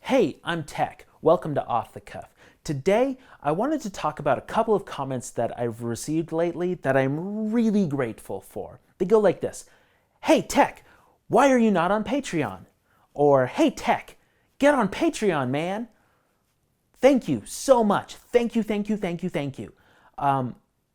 Hey, I'm Tech. Welcome to Off the Cuff. Today, I wanted to talk about a couple of comments that I've received lately that I'm really grateful for. They go like this: Hey, Tech, why are you not on Patreon? Or, Hey, Tech, get on Patreon, man. Thank you so much. Thank you, thank you, thank you, thank you.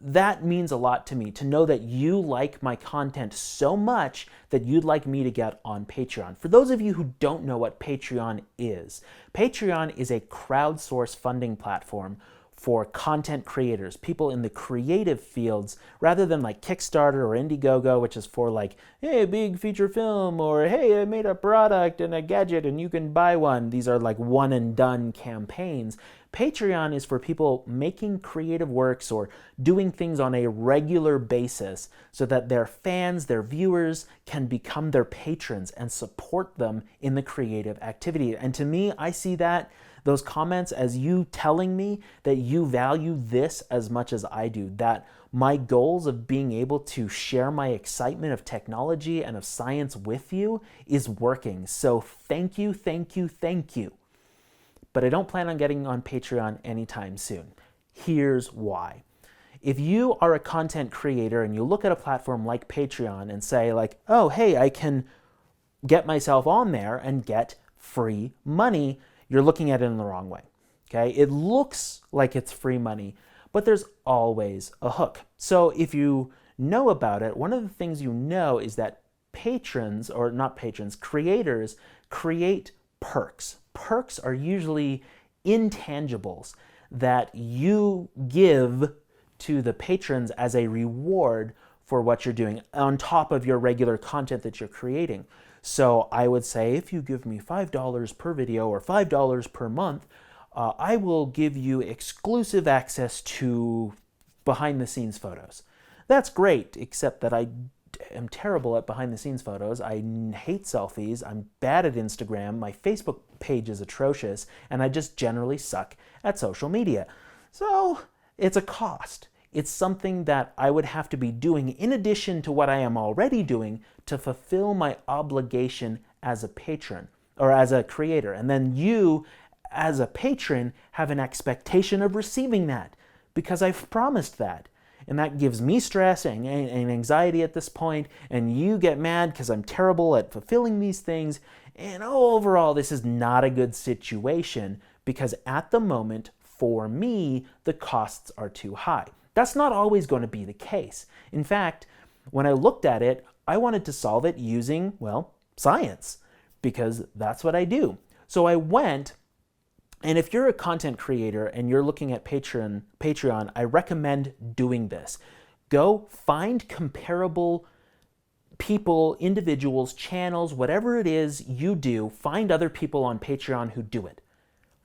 That means a lot to me, to know that you like my content so much that you'd like me to get on Patreon. For those of you who don't know what Patreon is a crowdsourced funding platform for content creators, people in the creative fields, rather than like Kickstarter or Indiegogo, which is for like, hey, a big feature film, or hey, I made a product and a gadget and you can buy one. These are like one and done campaigns. Patreon is for people making creative works or doing things on a regular basis so that their fans, their viewers, can become their patrons and support them in the creative activity. And to me, I see those comments as you telling me that you value this as much as I do, that my goals of being able to share my excitement of technology and of science with you is working. So thank you, thank you, thank you. But I don't plan on getting on Patreon anytime soon. Here's why. If you are a content creator and you look at a platform like Patreon and say like, oh, hey, I can get myself on there and get free money, you're looking at it in the wrong way. Okay? It looks like it's free money, but there's always a hook. So if you know about it, one of the things you know is that creators create perks. Perks are usually intangibles that you give to the patrons as a reward for what you're doing on top of your regular content that you're creating. So I would say if you give me $5 per video or $5 per month, I will give you exclusive access to behind the scenes photos. That's great, except that I am terrible at behind the scenes photos. I hate selfies. I'm bad at Instagram. My Facebook page is atrocious, and I just generally suck at social media. So it's a cost. It's something that I would have to be doing in addition to what I am already doing to fulfill my obligation as a patron or as a creator. And then you, as a patron, have an expectation of receiving that because I've promised that. And that gives me stress and anxiety at this point, and you get mad because I'm terrible at fulfilling these things. And overall, this is not a good situation because at the moment, for me, the costs are too high. That's not always going to be the case. In fact, when I looked at it, I wanted to solve it using, well, science, because that's what I do. So I went. And if you're a content creator and you're looking at Patreon, I recommend doing this. Go find comparable people, individuals, channels, whatever it is you do, find other people on Patreon who do it.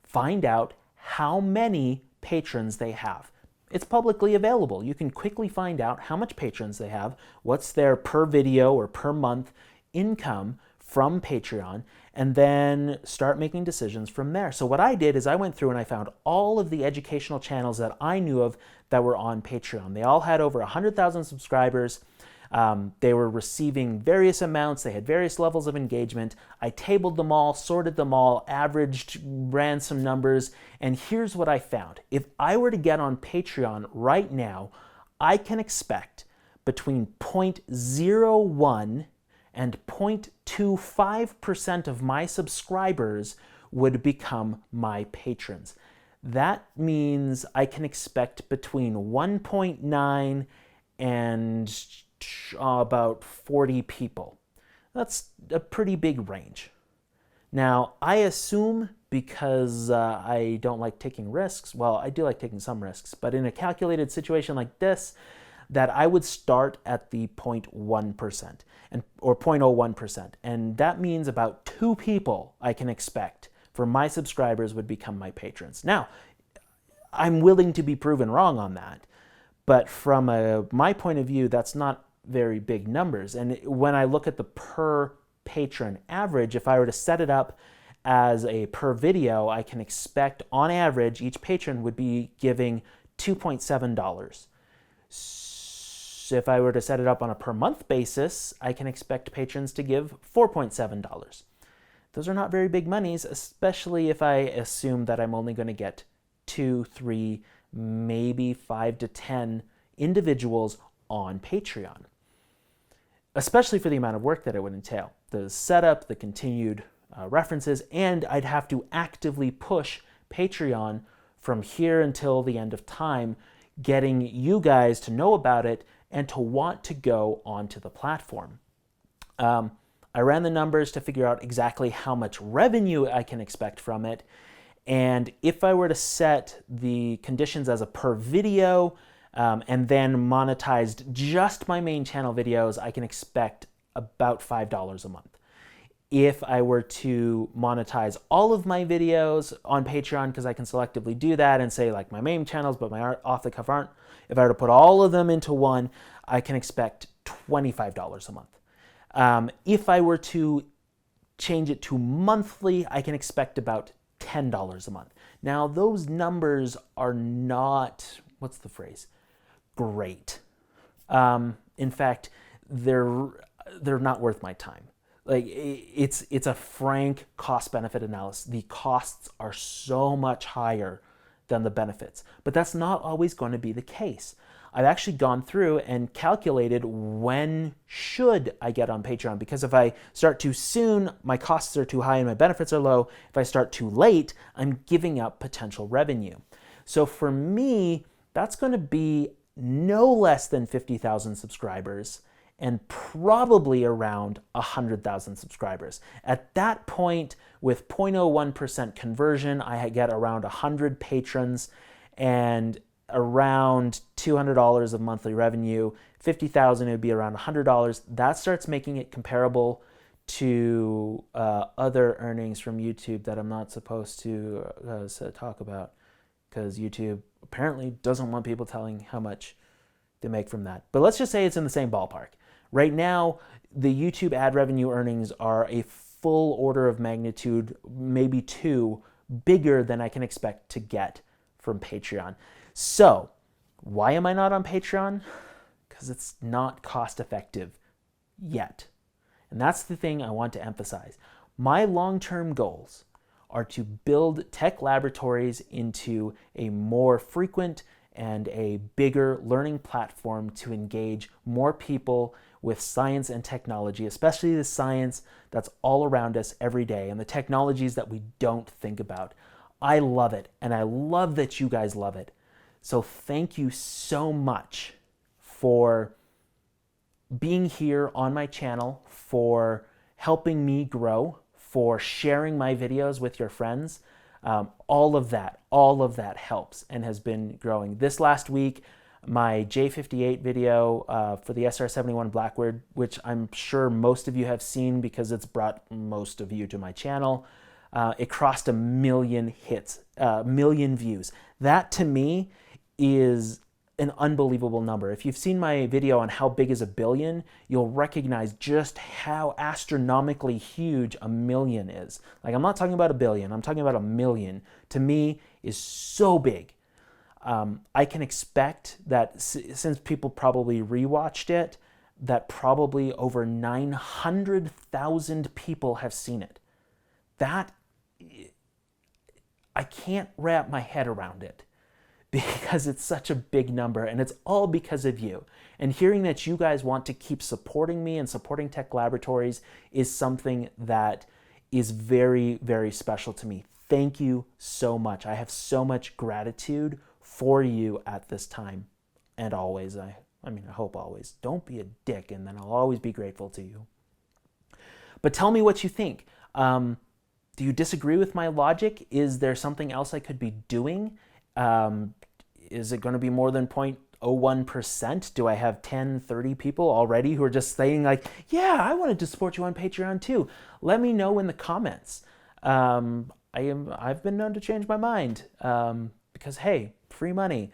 Find out how many patrons they have. It's publicly available. You can quickly find out how much patrons they have, what's their per video or per month income from Patreon, and then start making decisions from there. So what I did is I went through and I found all of the educational channels that I knew of that were on Patreon. They all had over 100,000 subscribers. They were receiving various amounts. They had various levels of engagement. I tabled them all, sorted them all, averaged, ran some numbers, and here's what I found. If I were to get on Patreon right now, I can expect between 0.01 and 0.25% of my subscribers would become my patrons. That means I can expect between 1.9 and about 40 people. That's a pretty big range. Now, I assume because I don't like taking risks, well, I do like taking some risks, but in a calculated situation like this, that I would start at the 0.1% or 0.01%. And that means about 2 people I can expect for my subscribers would become my patrons. Now, I'm willing to be proven wrong on that. But from my point of view, that's not very big numbers. And when I look at the per patron average, if I were to set it up as a per video, I can expect on average each patron would be giving $2.7. If I were to set it up on a per month basis, I can expect patrons to give $4.7. those are not very big monies, especially if I assume that I'm only going to get 2, 3, maybe 5 to 10 individuals on Patreon, especially for the amount of work that it would entail. The setup, the continued references, and I'd have to actively push Patreon from here until the end of time, getting you guys to know about it and to want to go onto the platform. I ran the numbers to figure out exactly how much revenue I can expect from it. And if I were to set the conditions as a per video and then monetized just my main channel videos, I can expect about $5 a month. If I were to monetize all of my videos on Patreon, because I can selectively do that and say like my main channels, but my off the cuff aren't, if I were to put all of them into one, I can expect $25 a month. If I were to change it to monthly, I can expect about $10 a month. Now, those numbers are not, what's the phrase? Great. In fact, they're not worth my time. Like it's a frank cost-benefit analysis. The costs are so much higher than the benefits, but that's not always going to be the case. I've actually gone through and calculated when should I get on Patreon, because if I start too soon, my costs are too high and my benefits are low. If I start too late, I'm giving up potential revenue. So for me, that's going to be no less than 50,000 subscribers and probably around 100,000 subscribers. At that point, with 0.01% conversion, I get around 100 patrons and around $200 of monthly revenue. 50,000 would be around $100. That starts making it comparable to other earnings from YouTube that I'm not supposed to talk about, because YouTube apparently doesn't want people telling how much they make from that. But let's just say it's in the same ballpark. Right now, the YouTube ad revenue earnings are a full order of magnitude, maybe 2, bigger than I can expect to get from Patreon. So, why am I not on Patreon? Because it's not cost effective yet. And that's the thing I want to emphasize. My long-term goals are to build Tech Laboratories into a more frequent and a bigger learning platform to engage more people with science and technology, especially the science that's all around us every day and the technologies that we don't think about. I love it, and I love that you guys love it. So thank you so much for being here on my channel, for helping me grow, for sharing my videos with your friends. All of that helps and has been growing. This last week, my J58 video for the SR71 Blackbird, which I'm sure most of you have seen because it's brought most of you to my channel, it crossed 1 million hits, 1 million views. That to me is an unbelievable number. If you've seen my video on how big is a billion, you'll recognize just how astronomically huge 1 million is. Like, I'm not talking about a billion, I'm talking about 1 million. To me, is so big. I can expect that since people probably rewatched it, that probably over 900,000 people have seen it. That, I can't wrap my head around it, because it's such a big number, and it's all because of you. And hearing that you guys want to keep supporting me and supporting Tech Laboratories is something that is very, very special to me. Thank you so much. I have so much gratitude for you at this time and always. I hope always. Don't be a dick, and then I'll always be grateful to you. But tell me what you think. Do you disagree with my logic? Is there something else I could be doing? Is it going to be more than 0.01%? Do I have 10, 30 people already who are just saying like, yeah, I wanted to support you on Patreon too? Let me know in the comments. I've been known to change my mind because, hey, free money.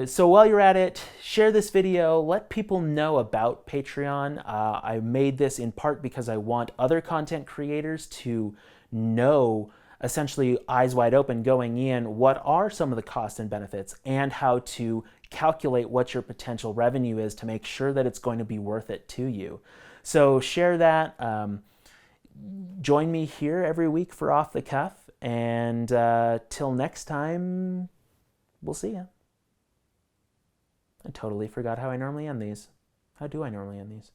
So while you're at it, share this video, let people know about Patreon. I made this in part because I want other content creators to know, essentially eyes wide open going in, what are some of the costs and benefits and how to calculate what your potential revenue is to make sure that it's going to be worth it to you. So share that. join me here every week for Off the Cuff. And till next time, we'll see ya. I totally forgot how I normally end these. How do I normally end these?